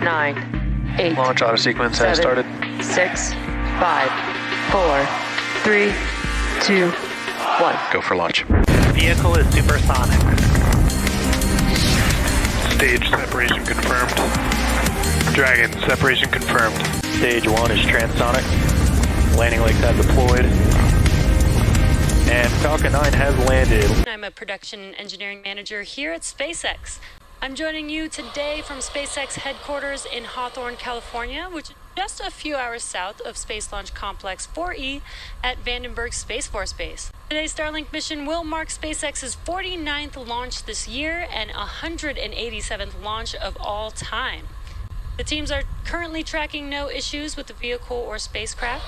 9, 8. Launch auto sequence has started. 6, 5, 4, 3, 2, 1. Go for launch. Vehicle is supersonic. Stage separation confirmed. Dragon, separation confirmed. Stage 1 is transonic. Landing legs have deployed. And Falcon 9 has landed. I'm a production engineering manager here at SpaceX. I'm joining you today from SpaceX headquarters in Hawthorne, California, which is just a few hours south of Space Launch Complex 4E at Vandenberg Space Force Base. Today's Starlink mission will mark SpaceX's 49th launch this year and 187th launch of all time. The teams are currently tracking no issues with the vehicle or spacecraft.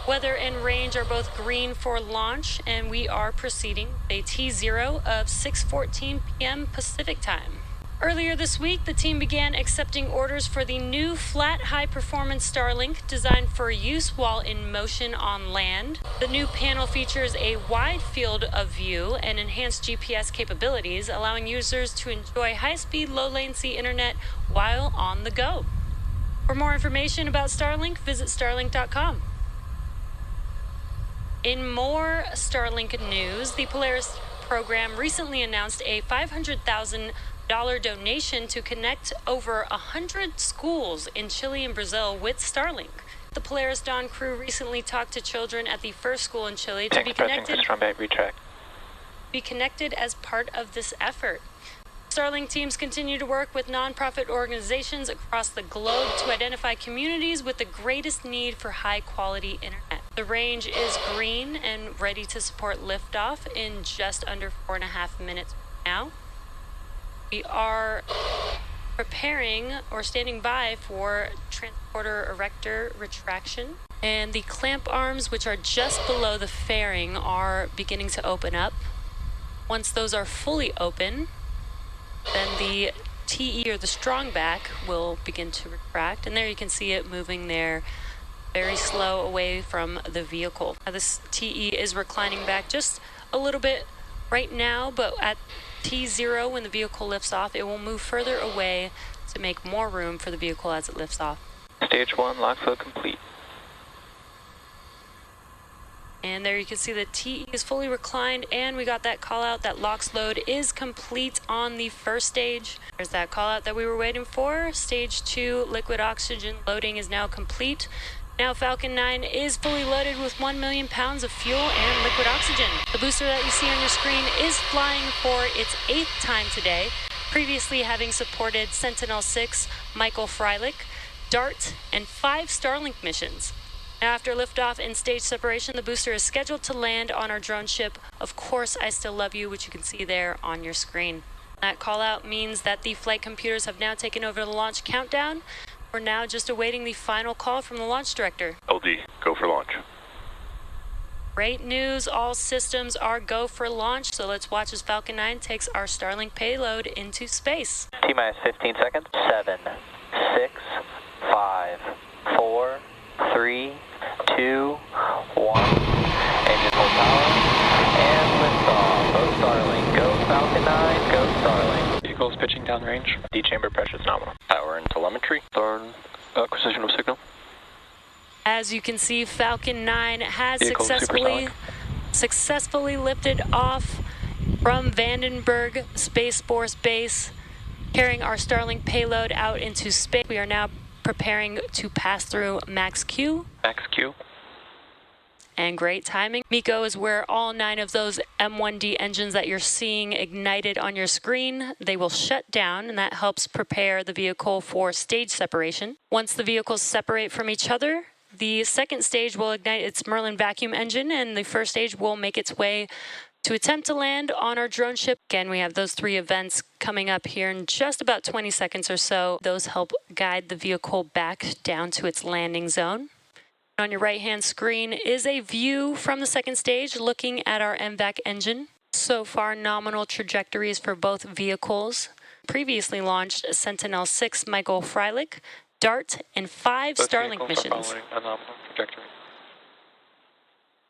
Weather and range are both green for launch, and we are proceeding a T0 of 6:14 p.m. Pacific time. Earlier this week, the team began accepting orders for the new flat high-performance Starlink designed for use while in motion on land. The new panel features a wide field of view and enhanced GPS capabilities, allowing users to enjoy high-speed, low-latency internet while on the go. For more information about Starlink, visit starlink.com. In more Starlink news, the Polaris program recently announced a $500,000 donation to connect over 100 schools in Chile and Brazil with Starlink. The Polaris Dawn crew recently talked to children at the first school in Chile to be connected as part of this effort. Starlink teams continue to work with nonprofit organizations across the globe to identify communities with the greatest need for high-quality internet. The range is green and ready to support liftoff in just under 4.5 minutes now. We are preparing or standing by for transporter erector retraction, and the clamp arms, which are just below the fairing, are beginning to open up. Once those are fully open, then the TE or the strong back will begin to retract, and there you can see it moving there very slow away from the vehicle. Now this TE is reclining back just a little bit right now, but at T0, when the vehicle lifts off, it will move further away to make more room for the vehicle as it lifts off. Stage 1, lock flow complete. And there you can see the TE is fully reclined, and we got that call out that LOX load is complete on the first stage. There's that call out that we were waiting for. Stage 2 liquid oxygen loading is now complete. Now Falcon 9 is fully loaded with 1 million pounds of fuel and liquid oxygen. The booster that you see on your screen is flying for its 8th time today, previously having supported Sentinel-6, Michael Freilich, DART, and 5 Starlink missions. Now after liftoff and stage separation, the booster is scheduled to land on our drone ship, Of Course I Still Love You, which you can see there on your screen. That call out means that the flight computers have now taken over the launch countdown. We're now just awaiting the final call from the launch director. LD, go for launch. Great news, all systems are go for launch, so let's watch as Falcon 9 takes our Starlink payload into space. T-minus 15 seconds. 7, 6, 5, 4, 3, 2, 1. Engine full power. And liftoff. Go Starlink. Go Falcon 9. Go Starlink. Vehicle's pitching downrange. D-chamber pressure is nominal. Power and telemetry. Start acquisition of signal. As you can see, Falcon 9 has Vehicle successfully lifted off from Vandenberg Space Force Base, carrying our Starlink payload out into space. We are now preparing to pass through Max Q. Max Q. And great timing. MECO is where all 9 of those M1D engines that you're seeing ignited on your screen, they will shut down, and that helps prepare the vehicle for stage separation. Once the vehicles separate from each other, the second stage will ignite its Merlin vacuum engine, and the first stage will make its way to attempt to land on our drone ship. Again, we have those 3 events coming up here in just about 20 seconds or so. Those help guide the vehicle back down to its landing zone. On your right-hand screen is a view from the second stage looking at our MVAC engine. So far, nominal trajectories for both vehicles. Previously launched Sentinel-6 Michael Freilich, DART, and 5 Starlink missions.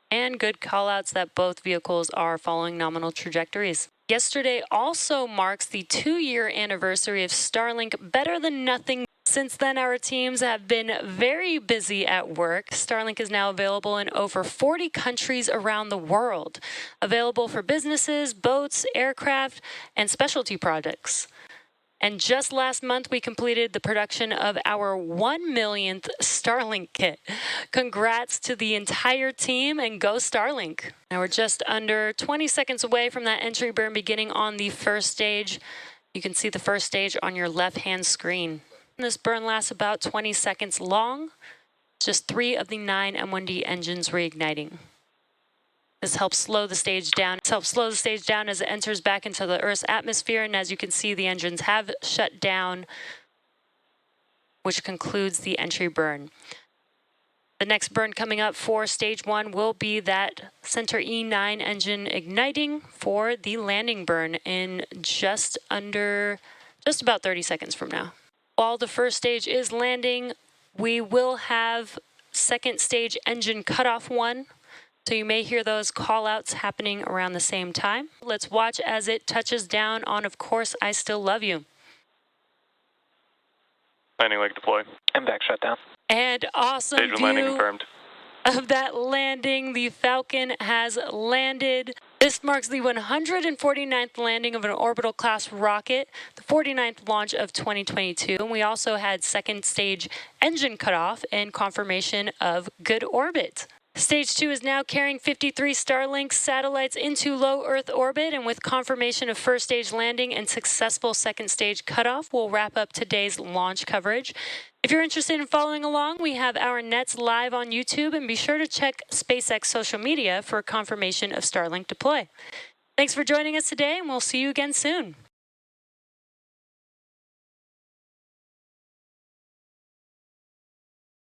And good callouts that both vehicles are following nominal trajectories. Yesterday also marks the 2-year anniversary of Starlink Better Than Nothing Since then, our teams have been very busy at work. Starlink is now available in over 40 countries around the world, available for businesses, boats, aircraft, and specialty projects. And just last month, we completed the production of our 1 millionth Starlink kit. Congrats to the entire team, and go Starlink. Now we're just under 20 seconds away from that entry burn beginning on the first stage. You can see the first stage on your left-hand screen. This burn lasts about 20 seconds long. Just 3 of the 9 M1D engines reigniting. This helps slow the stage down. This helps slow the stage down as it enters back into the Earth's atmosphere. And as you can see, the engines have shut down, which concludes the entry burn. The next burn coming up for stage 1 will be that center E9 engine igniting for the landing burn in just about 30 seconds from now. While the first stage is landing, we will have second stage engine cutoff 1. So you may hear those call-outs happening around the same time. Let's watch as it touches down on, of course, I Still Love You. Landing leg deploy. Impact shutdown. And awesome Stage 1 landing view confirmed. of that landing. The Falcon has landed. This marks the 149th landing of an orbital class rocket, the 49th launch of 2022. And we also had second stage engine cutoff and confirmation of good orbit. Stage 2 is now carrying 53 Starlink satellites into low Earth orbit, and with confirmation of first stage landing and successful second stage cutoff, we'll wrap up today's launch coverage. If you're interested in following along, we have our nets live on YouTube, and be sure to check SpaceX social media for confirmation of Starlink deploy. Thanks for joining us today, and we'll see you again soon.